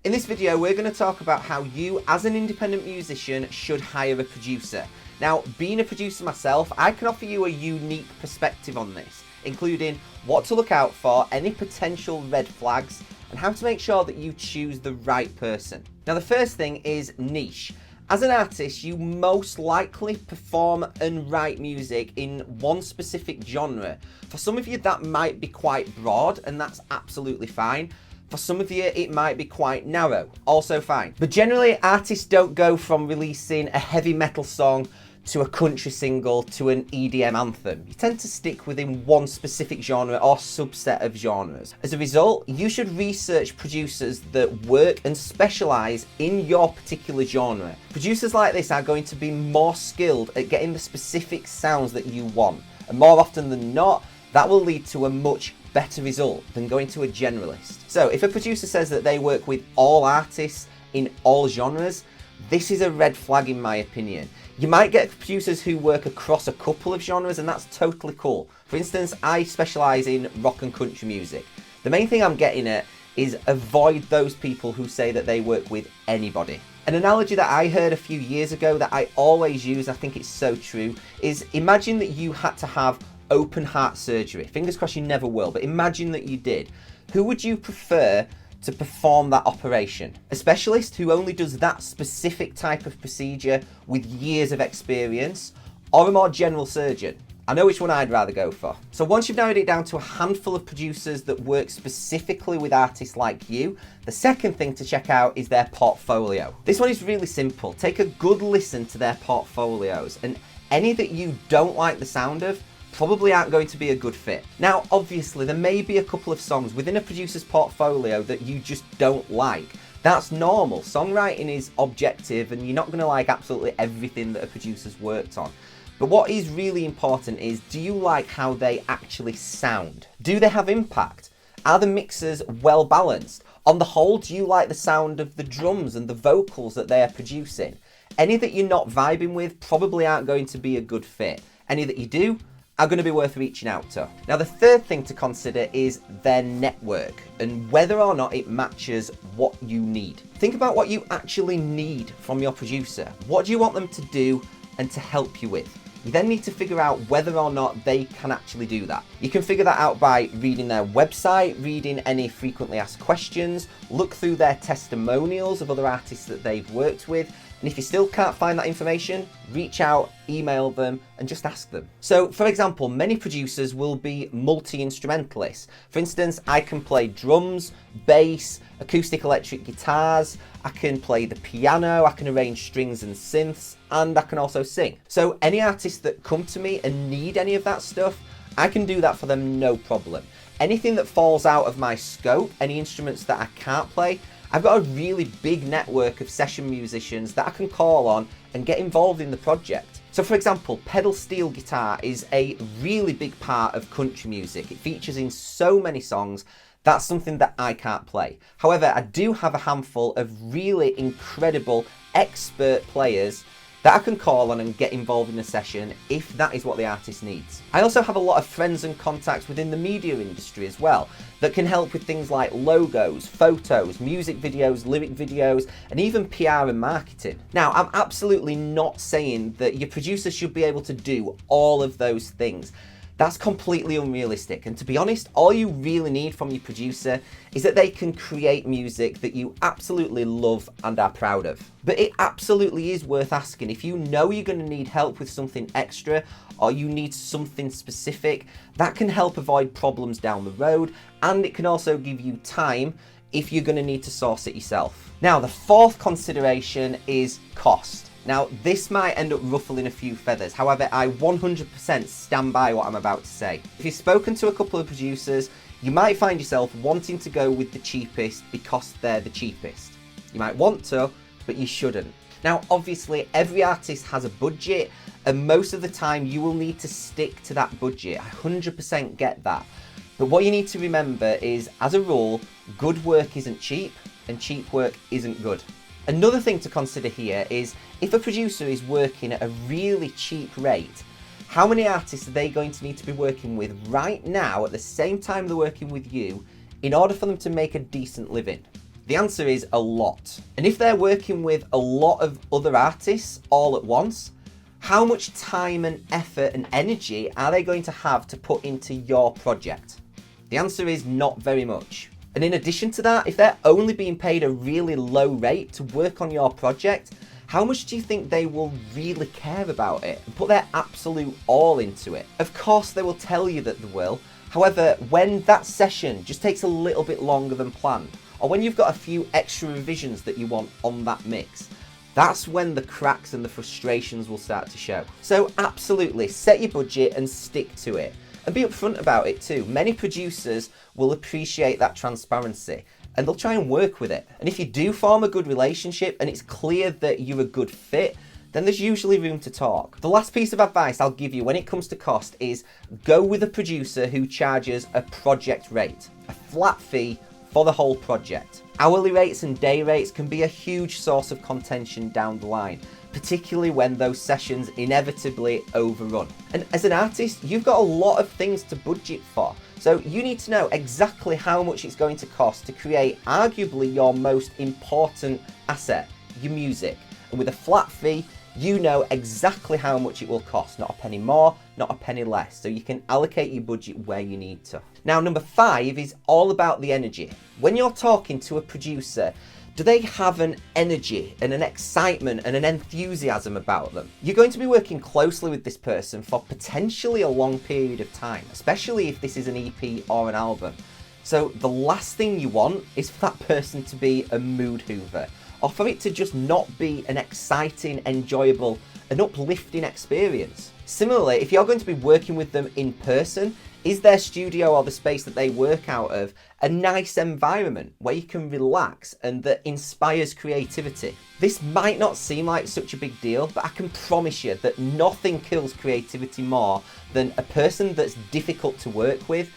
In this video, we're going to talk about how you, as an independent musician, should hire a producer. Now, being a producer myself, I can offer you a unique perspective on this, including what to look out for, any potential red flags, and how to make sure that you choose the right person. Now, the first thing is niche. As an artist, you most likely perform and write music in one specific genre. For some of you, that might be quite broad, and that's absolutely fine. For some of you, it might be quite narrow, also fine. But generally, artists don't go from releasing a heavy metal song to a country single to an EDM anthem. You tend to stick within one specific genre or subset of genres. As a result, you should research producers that work and specialise in your particular genre. Producers like this are going to be more skilled at getting the specific sounds that you want. And more often than not, that will lead to a much better result than going to a generalist. So if a producer says that they work with all artists in all genres, this is a red flag in my opinion. You might get producers who work across a couple of genres, and that's totally cool. For instance, I specialise in rock and country music. The main thing I'm getting at is avoid those people who say that they work with anybody. An analogy that I heard a few years ago that I always use, I think it's so true, is imagine that you had to have open heart surgery. Fingers crossed you never will, but imagine that you did. Who would you prefer to perform that operation? A specialist who only does that specific type of procedure with years of experience, or a more general surgeon? I know which one I'd rather go for. So once you've narrowed it down to a handful of producers that work specifically with artists like you, the second thing to check out is their portfolio. This one is really simple. Take a good listen to their portfolios, and any that you don't like the sound of probably aren't going to be a good fit. Now, obviously, there may be a couple of songs within a producer's portfolio that you just don't like. That's normal. Songwriting is objective, and you're not going to like absolutely everything that a producer's worked on. But what is really important is, do you like how they actually sound? Do they have impact? Are the mixers well balanced? On the whole, do you like the sound of the drums and the vocals that they are producing? Any that you're not vibing with probably aren't going to be a good fit. Any that you do are going to be worth reaching out to. Now, the third thing to consider is their network and whether or not it matches what you need. Think about what you actually need from your producer. What do you want them to do and to help you with? You then need to figure out whether or not they can actually do that. You can figure that out by reading their website, reading any frequently asked questions, look through their testimonials of other artists that they've worked with, and if you still can't find that information, reach out, email them, and just ask them. So, for example, many producers will be multi-instrumentalists. For instance, I can play drums, bass, acoustic electric guitars, I can play the piano, I can arrange strings and synths, and I can also sing. So any artists that come to me and need any of that stuff, I can do that for them no problem. Anything that falls out of my scope, any instruments that I can't play, I've got a really big network of session musicians that I can call on and get involved in the project. So for example, pedal steel guitar is a really big part of country music. It features in so many songs. That's something that I can't play. However, I do have a handful of really incredible expert players that I can call on and get involved in a session if that is what the artist needs. I also have a lot of friends and contacts within the media industry as well that can help with things like logos, photos, music videos, lyric videos, and even PR and marketing. Now, I'm absolutely not saying that your producer should be able to do all of those things. That's completely unrealistic, and to be honest, all you really need from your producer is that they can create music that you absolutely love and are proud of. But it absolutely is worth asking if you know you're going to need help with something extra or you need something specific. That can help avoid problems down the road, and it can also give you time if you're going to need to source it yourself. Now, the fourth consideration is cost. Now, this might end up ruffling a few feathers. However, I 100% stand by what I'm about to say. If you've spoken to a couple of producers, you might find yourself wanting to go with the cheapest because they're the cheapest. You might want to, but you shouldn't. Now, obviously, every artist has a budget, and most of the time you will need to stick to that budget. I 100% get that. But what you need to remember is, as a rule, good work isn't cheap, and cheap work isn't good. Another thing to consider here is, if a producer is working at a really cheap rate, how many artists are they going to need to be working with right now at the same time they're working with you in order for them to make a decent living? The answer is a lot. And if they're working with a lot of other artists all at once, how much time and effort and energy are they going to have to put into your project? The answer is not very much. And in addition to that, if they're only being paid a really low rate to work on your project, how much do you think they will really care about it and put their absolute all into it? Of course they will tell you that they will. However, when that session just takes a little bit longer than planned, or when you've got a few extra revisions that you want on that mix, that's when the cracks and the frustrations will start to show. So absolutely, set your budget and stick to it. And be upfront about it too. Many producers will appreciate that transparency and they'll try and work with it. And if you do form a good relationship and it's clear that you're a good fit, then there's usually room to talk. The last piece of advice I'll give you when it comes to cost is go with a producer who charges a project rate, a flat fee for the whole project. Hourly rates and day rates can be a huge source of contention down the line, particularly when those sessions inevitably overrun. And as an artist, you've got a lot of things to budget for. So you need to know exactly how much it's going to cost to create arguably your most important asset, your music. And with a flat fee, you know exactly how much it will cost, not a penny more, not a penny less. So you can allocate your budget where you need to. Now, number 5 is all about the energy. When you're talking to a producer, do they have an energy and an excitement and an enthusiasm about them? You're going to be working closely with this person for potentially a long period of time, especially if this is an EP or an album. So the last thing you want is for that person to be a mood hoover, or for it to just not be an exciting, enjoyable, and uplifting experience. Similarly, if you're going to be working with them in person, is their studio or the space that they work out of a nice environment where you can relax and that inspires creativity? This might not seem like such a big deal, but I can promise you that nothing kills creativity more than a person that's difficult to work with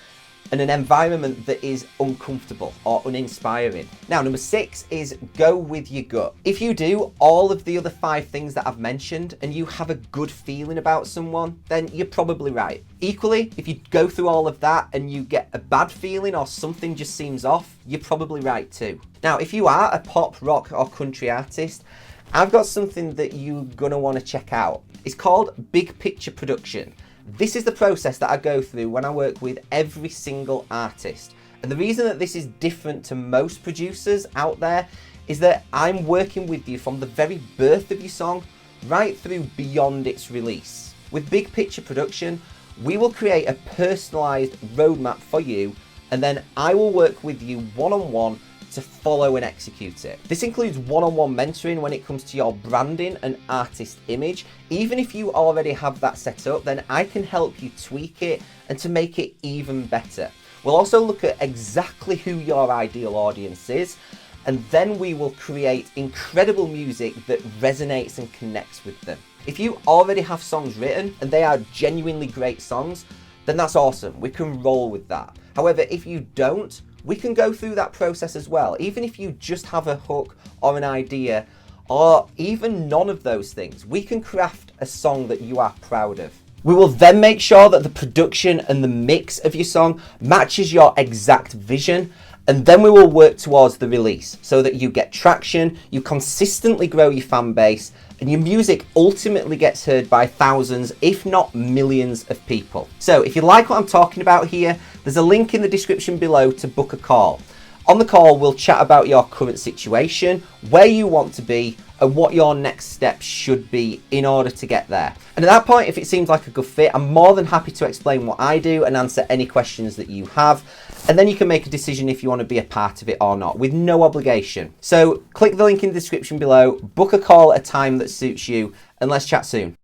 and an environment that is uncomfortable or uninspiring. Now, number 6 is go with your gut. If you do all of the other 5 things that I've mentioned and you have a good feeling about someone, then you're probably right. Equally, if you go through all of that and you get a bad feeling or something just seems off, you're probably right too. Now, if you are a pop, rock or country artist, I've got something that you're gonna wanna check out. It's called Big Picture Production. This is the process that I go through when I work with every single artist. And the reason that this is different to most producers out there is that I'm working with you from the very birth of your song right through beyond its release. With Big Picture Production, we will create a personalized roadmap for you, and then I will work with you one-on-one to follow and execute it. This includes one-on-one mentoring when it comes to your branding and artist image. Even if you already have that set up, then I can help you tweak it and to make it even better. We'll also look at exactly who your ideal audience is, and then we will create incredible music that resonates and connects with them. If you already have songs written and they are genuinely great songs, then that's awesome. We can roll with that. However, if you don't, we can go through that process as well. Even if you just have a hook or an idea, or even none of those things, we can craft a song that you are proud of. We will then make sure that the production and the mix of your song matches your exact vision, and then we will work towards the release so that you get traction, you consistently grow your fan base, and your music ultimately gets heard by thousands, if not millions of people. So if you like what I'm talking about here, there's a link in the description below to book a call. On the call, we'll chat about your current situation, where you want to be, and what your next steps should be in order to get there. And at that point, if it seems like a good fit, I'm more than happy to explain what I do and answer any questions that you have. And then you can make a decision if you want to be a part of it or not, with no obligation. So click the link in the description below, book a call at a time that suits you, and let's chat soon.